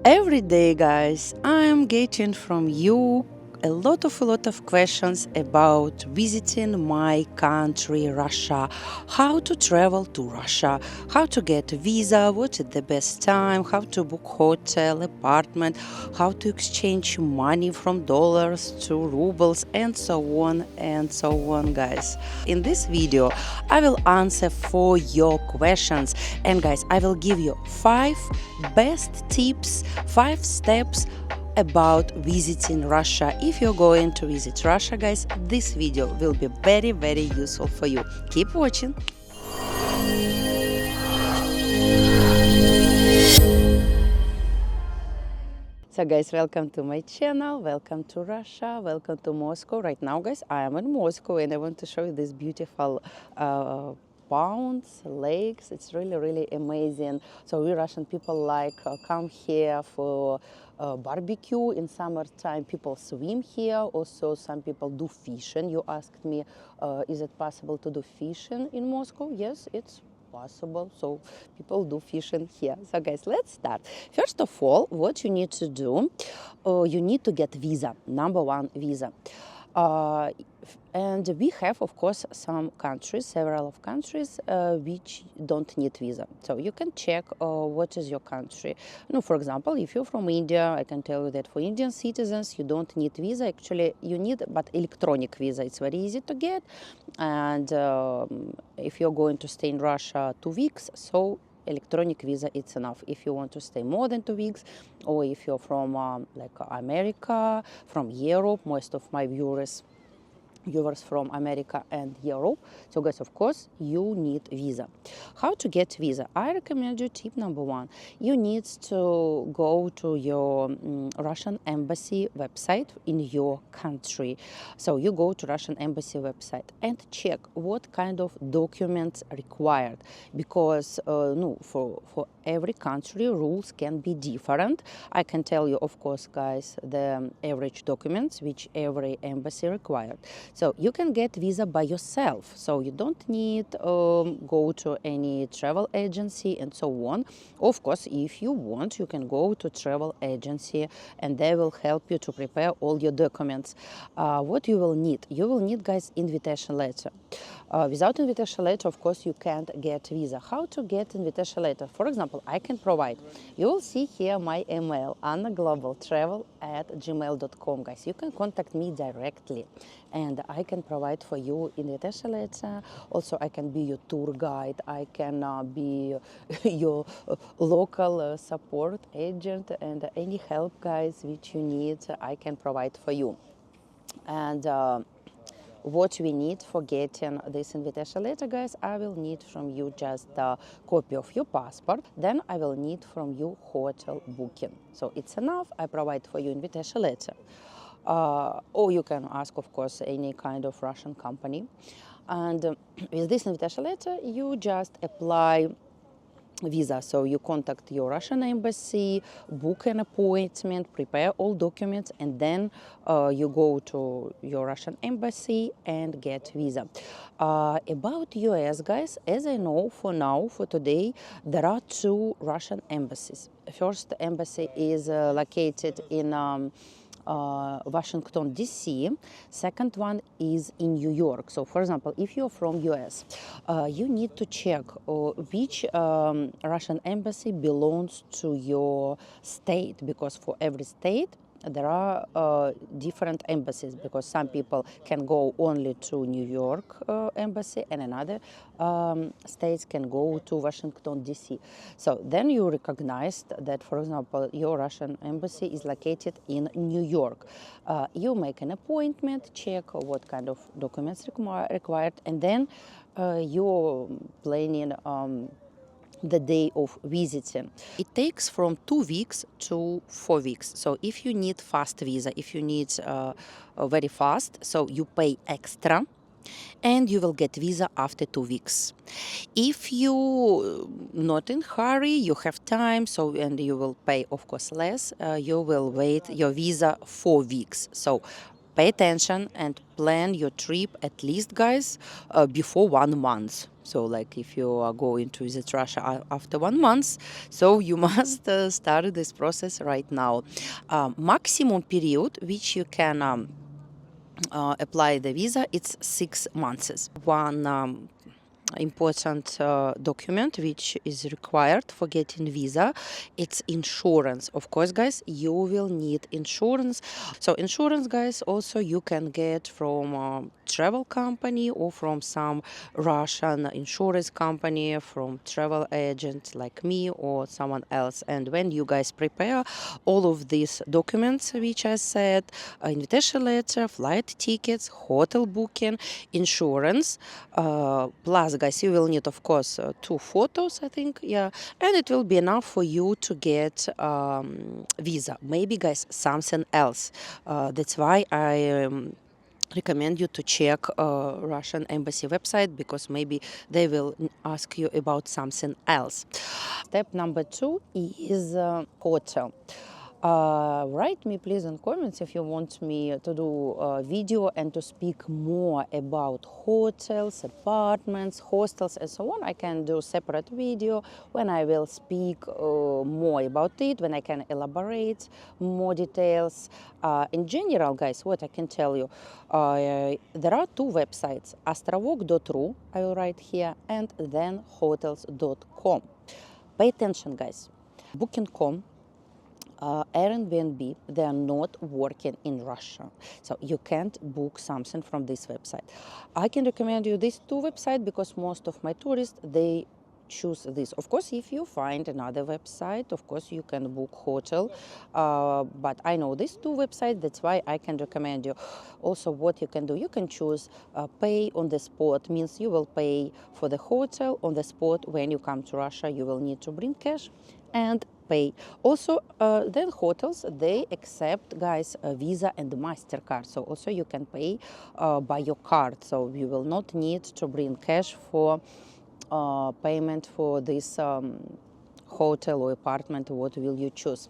Every day, guys, I'm getting from you a lot of questions about visiting my country, Russia, how to travel to Russia, how to get a visa, what is the best time, how to book hotel, apartment, how to exchange money from dollars to rubles, and so on, guys. In this video, I will answer for your questions, and guys, I will give you 5 best tips, 5 steps about visiting Russia. If you're going to visit Russia, guys, this video will be very useful for you. Keep watching. So guys, welcome to my channel, welcome to Russia, welcome to Moscow. Right now, guys, I am in Moscow and I want to show you this beautiful ponds, lakes. It's really amazing. So we Russian people like come here for barbecue. In summertime, people swim here. Also, some people do fishing. You asked me, is it possible to do fishing in Moscow? Yes, it's possible. So people do fishing here. So guys, let's start. First of all, what you need to do, you need to get visa. Number one, visa. Uh, and we have, of course, some countries, several of countries, which don't need visa. So you can check what is your country. For example, if you're from India, I can tell you that for Indian citizens, you don't need visa. Actually, you need but electronic visa. It's very easy to get. And if you're going to stay in Russia 2 weeks, so electronic visa it's enough. If you want to stay more than 2 weeks, or if you're from like America, from Europe, most of my viewers from America and Europe. So guys, of course, you need visa. How to get visa? I recommend you tip number one. You need to go to your Russian embassy website in your country. So you go to Russian embassy website and check what kind of documents required, because for every country rules can be different. I can tell you, of course, guys, the average documents which every embassy required. So you can get visa by yourself. So you don't need go to any travel agency and so on. Of course, if you want, you can go to travel agency and they will help you to prepare all your documents. What you will need? You will need, guys, invitation letter. Without invitation letter, of course, you can't get visa. How to get invitation letter? For example, I can provide. You will see here my email, annaglobaltravel@gmail.com, guys. You can contact me directly and I can provide for you invitation letter. Also, I can be your tour guide. I can be your local support agent, and any help, guys, which you need, I can provide for you. And what we need for getting this invitation letter, guys, I will need from you just a copy of your passport. Then I will need from you hotel booking. So it's enough. I provide for you invitation letter. Or you can ask, of course, any kind of Russian company. And with this invitation letter, you just apply visa. So you contact your Russian embassy, book an appointment, prepare all documents, and then you go to your Russian embassy and get visa. About US, guys, as I know for now, for today, there are 2 Russian embassies. First embassy is located in Washington, D.C. Second one is in New York. So, for example, if you're from US, you need to check which Russian embassy belongs to your state, because for every state there are different embassies, because some people can go only to New York embassy and another states can go to Washington, D.C. So then you recognized that, for example, your Russian embassy is located in New York. You make an appointment, check what kind of documents required, and then you're planning the day of visiting. It takes from 2 weeks to 4 weeks. So if you need fast visa, if you need very fast, so you pay extra and you will get visa after 2 weeks. If you not in hurry, you have time, so and you will pay, of course, less, you will wait your visa 4 weeks. So Pay attention and plan your trip at least, guys, before 1 month. So, like, if you are going to visit Russia after 1 month, so you must start this process right now. Maximum period which you can apply the visa, it's 6 months. One important document which is required for getting visa, it's insurance. Of course, guys, you will need insurance. So insurance, guys, also you can get from a travel company or from some Russian insurance company, from travel agent like me or someone else. And when you guys prepare all of these documents which I said, invitation letter, flight tickets, hotel booking, insurance, plus, guys, you will need, of course, 2 photos, I think, yeah, and it will be enough for you to get visa. Maybe, guys, something else. That's why I recommend you to check Russian embassy website, because maybe they will ask you about something else. Step number 2 is hotel. Write me please in comments if you want me to do a video and to speak more about hotels, apartments, hostels, and so on. I can do separate video when I will speak more about it, when I can elaborate more details. In general, guys, what I can tell you, there are 2 websites, astrovok.ru, I will write here, and then hotels.com. Pay attention, guys. Booking.com, Airbnb, they are not working in Russia. So you can't book something from this website. I can recommend you these 2 websites because most of my tourists, they choose this. Of course, if you find another website, of course, you can book hotel. But I know these 2 websites, that's why I can recommend you. Also, what you can do, you can choose pay on the spot, means you will pay for the hotel on the spot. When you come to Russia, you will need to bring cash and pay. Also, then hotels, they accept, guys, Visa and MasterCard. So also you can pay by your card. So you will not need to bring cash for payment for this hotel or apartment. What will you choose?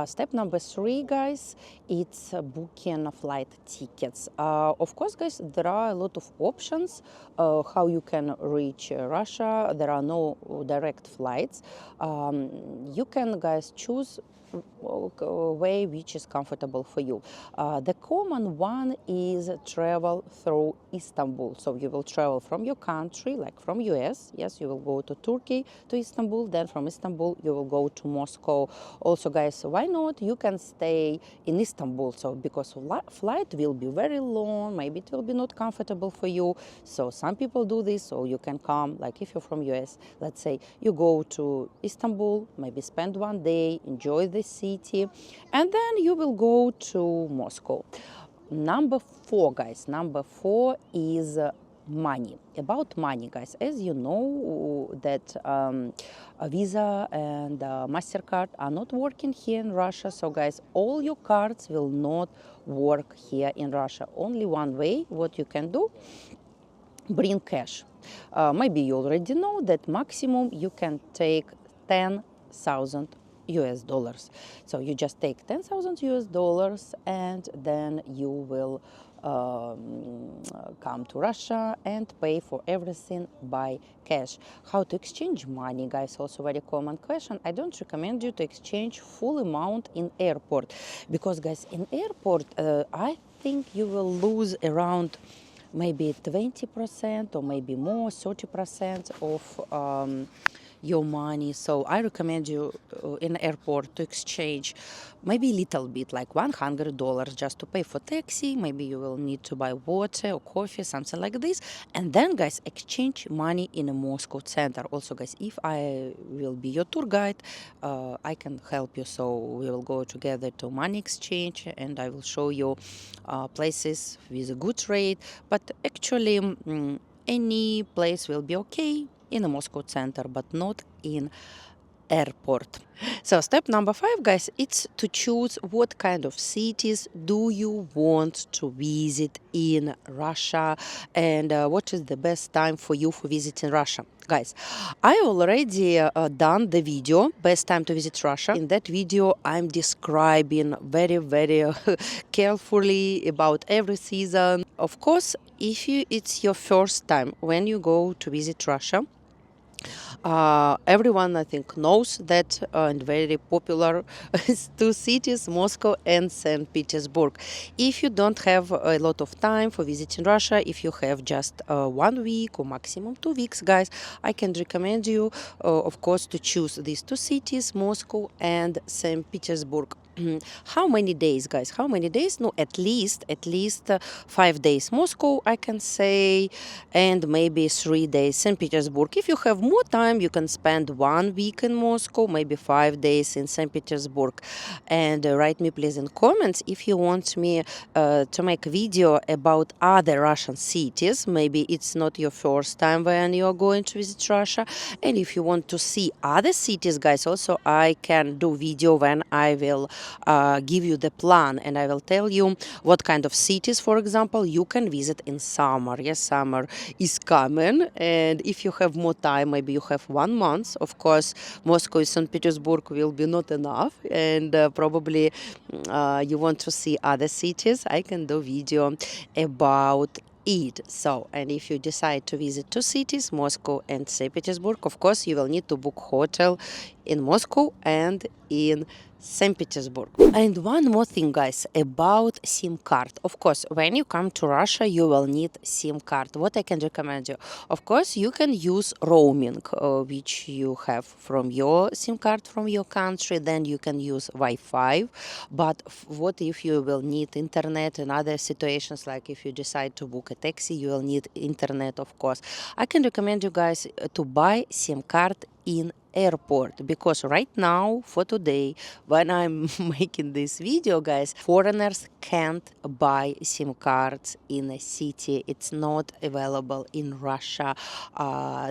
Step number 3, guys, it's booking flight tickets. Of course, guys, there are a lot of options how you can reach Russia. There are no direct flights. You can, guys, choose way which is comfortable for you. The common one is travel through Istanbul. So you will travel from your country, like from US. Yes, you will go to Turkey, to Istanbul. Then from Istanbul, you will go to Moscow. Also, guys, why not? You can stay in Istanbul. So because flight will be very long, maybe it will be not comfortable for you. So some people do this. So you can come, like if you're from US, let's say you go to Istanbul, maybe spend 1 day, enjoy the city, and then you will go to Moscow. Number 4, guys, number 4 is money. About money, guys, as you know that a Visa and MasterCard are not working here in Russia. So, guys, all your cards will not work here in Russia. Only one way what you can do, bring cash. Maybe you already know that maximum you can take 10,000 US dollars. So you just take 10,000 US dollars and then you will come to Russia and pay for everything by cash. How to exchange money, guys, also very common question. I don't recommend you to exchange full amount in airport because, guys, in airport I think you will lose around maybe 20% or maybe more, 30% of your money. So I recommend you in airport to exchange maybe a little bit, like $100 just to pay for taxi. Maybe you will need to buy water or coffee, something like this. And then, guys, exchange money in a Moscow center. Also, guys, if I will be your tour guide, I can help you. So we will go together to money exchange and I will show you places with a good rate. But actually, any place will be okay in a Moscow center, but not in airport. So step number 5, guys, it's to choose what kind of cities do you want to visit in Russia, and what is the best time for you for visiting Russia. Guys, I already done the video best time to visit Russia. In that video I'm describing very carefully about every season. Of course, if it's your first time when you go to visit Russia, everyone, I think, knows that and very popular two cities, Moscow and St. Petersburg. If you don't have a lot of time for visiting Russia, if you have just 1 week or maximum 2 weeks, guys, I can recommend you, of course, to choose these two cities, Moscow and St. Petersburg. How many days, guys? How many days? No, at least 5 days Moscow, I can say, and maybe 3 days St. Petersburg. If you have more time, you can spend 1 week in Moscow, maybe 5 days in St. Petersburg. And write me please in comments if you want me to make a video about other Russian cities. Maybe it's not your first time when you are going to visit Russia. And if you want to see other cities, guys, also I can do video when I will give you the plan, and I will tell you what kind of cities, for example, you can visit in summer. Yes, summer is coming, and if you have more time, maybe you have 1 month, of course, Moscow and St. Petersburg will be not enough, and probably you want to see other cities, I can do video about it. So, and if you decide to visit two cities, Moscow and St. Petersburg, of course, you will need to book hotel in Moscow and in St. Petersburg. And one more thing, guys, about SIM card. Of course, when you come to Russia, you will need SIM card. What I can recommend you? Of course, you can use roaming, which you have from your SIM card from your country. Then you can use Wi-Fi. But what if you will need internet in other situations, like if you decide to book a taxi, you will need internet, of course. I can recommend you guys to buy SIM card in airport, because right now, for today, when I'm making this video, guys, foreigners can't buy SIM cards in a city. It's not available in Russia.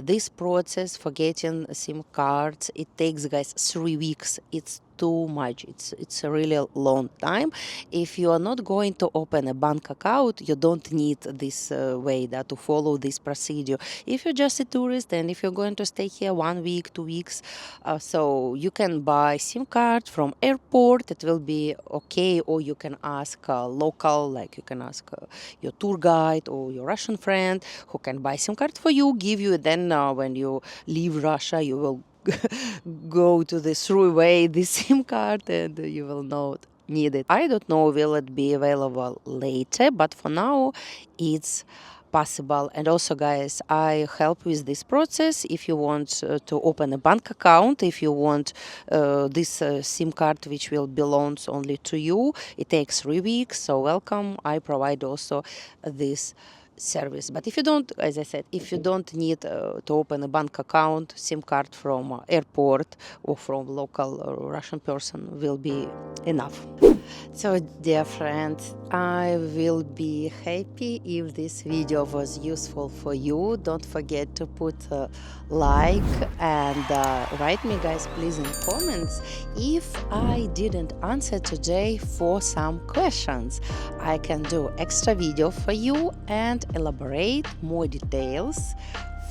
This process for getting SIM cards, it takes, guys, 3 weeks. It's too much. It's a really long time. If you are not going to open a bank account, you don't need this way that to follow this procedure. If you're just a tourist and if you're going to stay here 1 week, 2 weeks, so you can buy SIM card from airport. It will be okay, or you can ask local, like you can ask your tour guide or your Russian friend who can buy SIM card for you, give you. Then when you leave Russia, you will go to the throughway the SIM card, and you will not need it. I don't know will it be available later, but for now it's possible. And also, guys, I help with this process. If you want to open a bank account, if you want this SIM card which will belongs only to you, it takes 3 weeks, so welcome. I provide also this service. But if you don't, as I said, if you don't need to open a bank account, SIM card from airport or from local Russian person will be enough. So, dear friends, I will be happy if this video was useful for you. Don't forget to put a like and write me, guys, please, in comments if I didn't answer today for some questions. I can do extra video for you and elaborate more details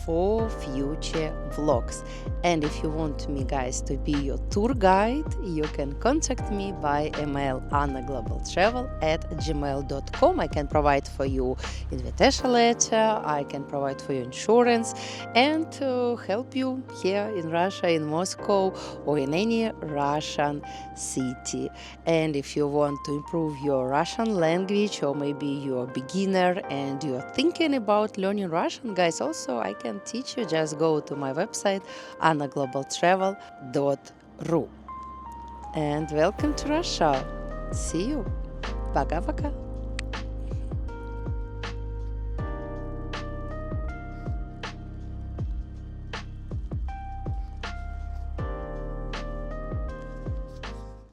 for future vlogs. And if you want me, guys, to be your tour guide, you can contact me by email annaglobaltravel@gmail.com. I can provide for you invitation letter, I can provide for you insurance, and to help you here in Russia, in Moscow, or in any Russian city. And if you want to improve your Russian language, or maybe you're a beginner and you're thinking about learning Russian, guys, also I can teach you. Just go to my website annaglobaltravel.ru. And welcome to Russia. See you. Пока-пока.